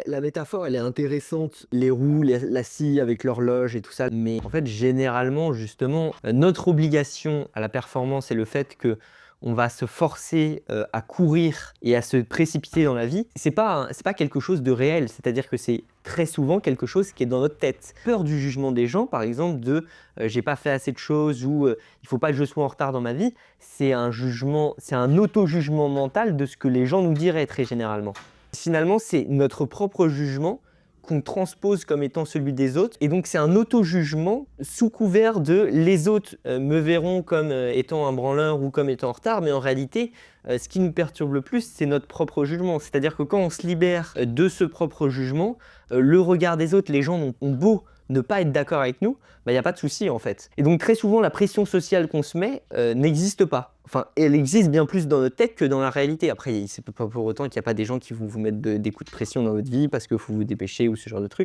La métaphore, elle est intéressante, les roues, la scie avec l'horloge et tout ça, mais en fait, généralement, justement, notre obligation à la performance et le fait que on va se forcer, à courir et à se précipiter dans la vie, c'est pas quelque chose de réel. C'est-à-dire que c'est très souvent quelque chose qui est dans notre tête. Peur du jugement des gens, par exemple, «J'ai pas fait assez de choses» ou «Il faut pas que je sois en retard dans ma vie», c'est un auto-jugement mental de ce que les gens nous diraient très généralement. Finalement, c'est notre propre jugement qu'on transpose comme étant celui des autres et donc c'est un auto-jugement sous couvert de «les autres, me verront comme, étant un branleur ou comme étant en retard», mais en réalité, ce qui nous perturbe le plus, c'est notre propre jugement. C'est-à-dire que quand on se libère, de ce propre jugement, le regard des autres, les gens ont beau ne pas être d'accord avec nous, bah, il y a pas de souci en fait. Et donc très souvent la pression sociale qu'on se met, n'existe pas. Enfin, elle existe bien plus dans notre tête que dans la réalité. Après, c'est pas pour autant qu'il y a pas des gens qui vont vous mettre des coups de pression dans votre vie parce qu'il faut vous dépêcher ou ce genre de truc.